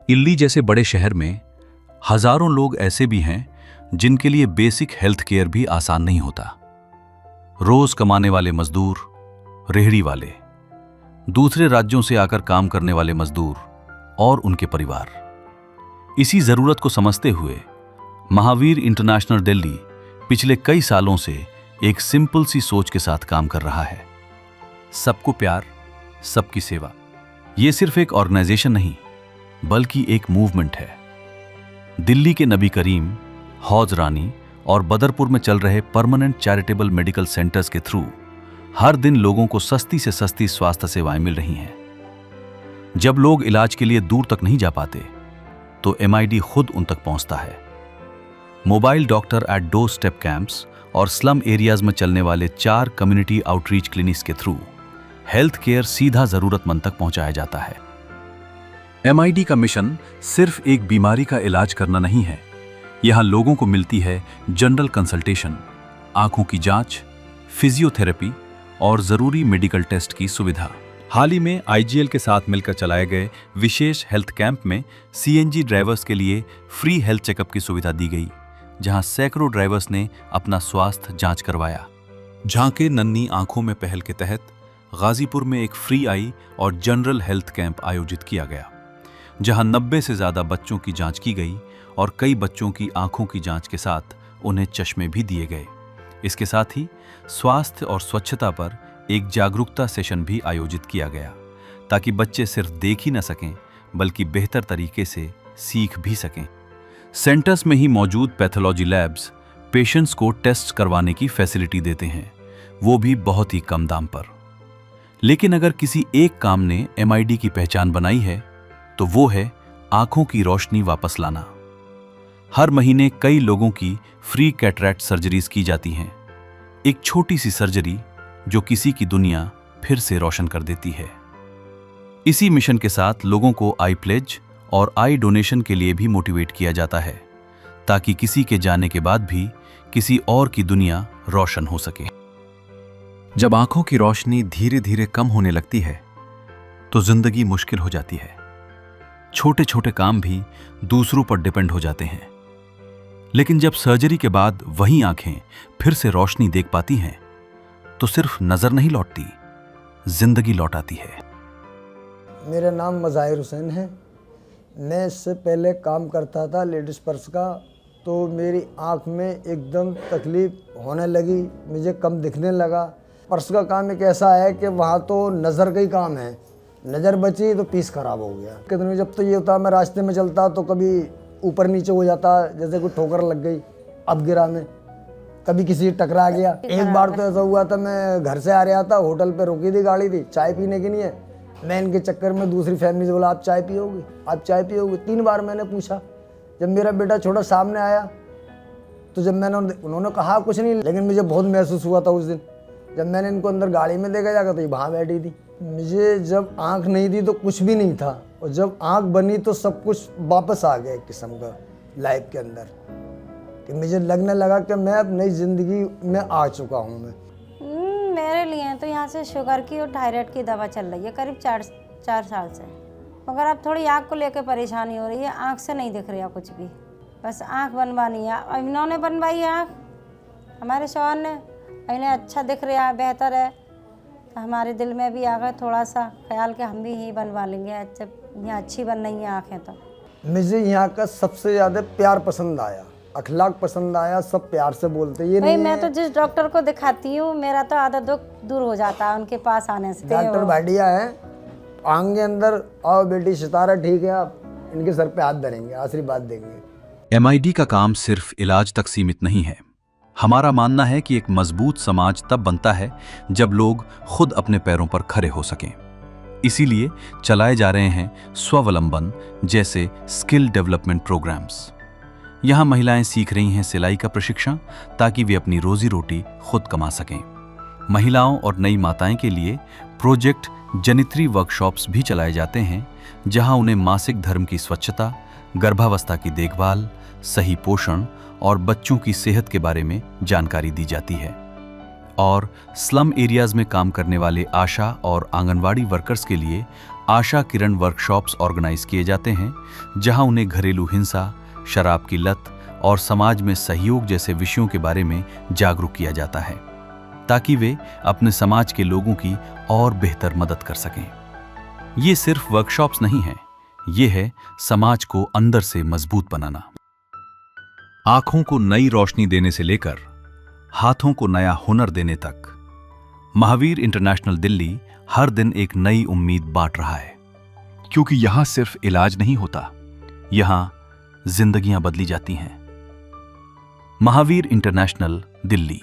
इल्ली जैसे बड़े शहर में हजारों लोग ऐसे भी हैं जिनके लिए बेसिक हेल्थ केयर भी आसान नहीं होता। रोज कमाने वाले मजदूर, रेहड़ी वाले, दूसरे राज्यों से आकर काम करने वाले मजदूर और उनके परिवार। इसी जरूरत को समझते हुए महावीर इंटरनेशनल दिल्ली पिछले कई सालों से एक सिंपल सी सोच के साथ काम कर रहा है। सबको प्यार, सबकी सेवा। ये सिर्फ एक ऑर्गेनाइजेशन नहीं बल्कि एक मूवमेंट है। दिल्ली के नबी करीम, हौज रानी और बदरपुर में चल रहे परमानेंट चैरिटेबल मेडिकल सेंटर्स के थ्रू हर दिन लोगों को सस्ती से सस्ती स्वास्थ्य सेवाएं मिल रही हैं। जब लोग इलाज के लिए दूर तक नहीं जा पाते तो MID खुद उन तक पहुंचता है। Mobile doctor at door step camps और स्लम एरियाज में चलने वाले 4 कम्युनिटी आउटरीच क्लिनिक्स के थ्रू हेल्थ केयर सीधा जरूरतमंद तक पहुंचाया जाता है। MID का मिशन सिर्फ एक बीमारी का इलाज करना नहीं है। यहां लोगों को मिलती है जनरल कंसल्टेशन, आंखों की जांच, फिजियोथेरेपी और जरूरी मेडिकल टेस्ट की सुविधा। हाल ही में IGL के साथ मिलकर चलाए गए विशेष हेल्थ कैंप में CNG ड्राइवर्स के लिए फ्री हेल्थ चेकअप की सुविधा दी गई, जहां सैकड़ों ड्राइवर्स ने अपना स्वास्थ्य जांच करवाया। झांके नन्ही आंखों में पहल के तहत गाजीपुर में एक फ्री आई और जनरल हेल्थ कैंप आयोजित किया गया, जहां 90 से ज्यादा बच्चों की जांच की गई और कई बच्चों की आंखों की जांच के साथ उन्हें चश्मे भी दिए गए। इसके साथ ही स्वास्थ्य और स्वच्छता पर एक जागरूकता सेशन भी आयोजित किया गया, ताकि बच्चे सिर्फ देख ही न सकें बल्कि बेहतर तरीके से सीख भी सकें। सेंटर्स में ही मौजूद पैथोलॉजी लैब्स पेशेंट्स को टेस्ट करवाने की फैसिलिटी देते हैं, वो भी बहुत ही कम दाम पर। लेकिन अगर किसी एक काम ने MID की पहचान बनाई है तो वो है आंखों की रोशनी वापस लाना। हर महीने कई लोगों की फ्री कैटरैक्ट सर्जरीज की जाती हैं, एक छोटी सी सर्जरी जो किसी की दुनिया फिर से रोशन कर देती है। इसी मिशन के साथ लोगों को आई प्लेज और आई डोनेशन के लिए भी मोटिवेट किया जाता है, ताकि किसी के जाने के बाद भी किसी और की दुनिया रोशन हो सके। जब आंखों की रोशनी धीरे धीरे कम होने लगती है तो जिंदगी मुश्किल हो जाती है। छोटे छोटे काम भी दूसरों पर डिपेंड हो जाते हैं। लेकिन जब सर्जरी के बाद वही आंखें फिर से रोशनी देख पाती हैं तो सिर्फ नजर नहीं लौटती, जिंदगी लौट आती है। मेरा नाम मज़ाहिर हुसैन है। मैं इससे पहले काम करता था लेडीज़ पर्स का, तो मेरी आँख में एकदम तकलीफ़ होने लगी, मुझे कम दिखने लगा। पर्स का काम एक ऐसा है कि वहाँ तो नज़र का ही काम है, नज़र बची तो पीस ख़राब हो गया। कितने जब तो ये होता मैं रास्ते में चलता तो कभी ऊपर नीचे हो जाता, जैसे कोई ठोकर लग गई, अब गिरा में, कभी किसी टकरा गया। एक बार तो ऐसा हुआ था, मैं घर से आ रहा था, होटल पे रुकी थी गाड़ी थी चाय पीने के लिए। मैं इनके चक्कर में दूसरी फैमिली से बोला आप चाय पियोगे, आप चाय पियोगे। 3 बार मैंने पूछा। जब मेरा बेटा छोटा सामने आया तो जब मैंने उन्होंने कहा कुछ नहीं, लेकिन मुझे बहुत महसूस हुआ था उस दिन जब मैंने इनको अंदर गाड़ी में देखा जाकर तो ये वहाँ बैठी थी। मुझे जब आँख नहीं थी तो कुछ भी नहीं था, और जब आँख बनी तो सब कुछ वापस आ गया एक किस्म का लाइफ के अंदर, कि मुझे लगने लगा कि मैं अब नई ज़िंदगी में आ चुका हूँ। मैं मेरे लिए तो यहाँ से शुगर की और थायराइड की दवा चल रही है करीब 4 साल से, मगर अब थोड़ी आँख को लेकर परेशानी हो रही है। आँख से नहीं दिख रहा कुछ भी, बस आँख बनवानी है। अब इन्होंने बनवाई है आँख, हमारे शौहर ने, इन्हें अच्छा दिख रहा है, बेहतर है, तो हमारे दिल में भी आ गया थोड़ा सा ख्याल कि हम भी यही बनवा लेंगे जब यहाँ अच्छी बन रही है आँखें। तो मुझे यहाँ का सबसे ज़्यादा प्यार पसंद आया, अखलाक पसंद आया, सब प्यार से बोलते। ये भाई नहीं मैं तो जिस डॉक्टर को दिखाती हूँ मेरा तो आधा दुख दूर हो जाता है उनके पास आने से। डॉक्टर भाटिया है, आएंगे अंदर, आओ बेटी सितारा ठीक है, आप इनके सर पे हाथ धरेंगे, आशीर्वाद देंगे। MID का काम सिर्फ इलाज तक सीमित नहीं है। हमारा मानना है कि एक मजबूत समाज तब बनता है जब लोग खुद अपने पैरों पर खड़े हो सकें। इसीलिए चलाए जा रहे हैं स्वावलंबन जैसे स्किल डेवलपमेंट प्रोग्राम्स। यहाँ महिलाएं सीख रही हैं सिलाई का प्रशिक्षण, ताकि वे अपनी रोजी रोटी खुद कमा सकें। महिलाओं और नई माताएं के लिए प्रोजेक्ट जनित्री वर्कशॉप्स भी चलाए जाते हैं, जहां उन्हें मासिक धर्म की स्वच्छता, गर्भावस्था की देखभाल, सही पोषण और बच्चों की सेहत के बारे में जानकारी दी जाती है। और स्लम एरियाज में काम करने वाले आशा और आंगनवाड़ी वर्कर्स के लिए आशा किरण वर्कशॉप्स ऑर्गेनाइज किए जाते हैं, जहां उन्हें घरेलू हिंसा, शराब की लत और समाज में सहयोग जैसे विषयों के बारे में जागरूक किया जाता है, ताकि वे अपने समाज के लोगों की और बेहतर मदद कर सकें। ये सिर्फ वर्कशॉप्स नहीं हैं, ये है समाज को अंदर से मजबूत बनाना। आंखों को नई रोशनी देने से लेकर हाथों को नया हुनर देने तक, महावीर इंटरनेशनल दिल्ली हर दिन एक नई उम्मीद बांट रहा है, क्योंकि यहां सिर्फ इलाज नहीं होता, यहां जिंदगियां बदली जाती हैं। महावीर इंटरनेशनल दिल्ली।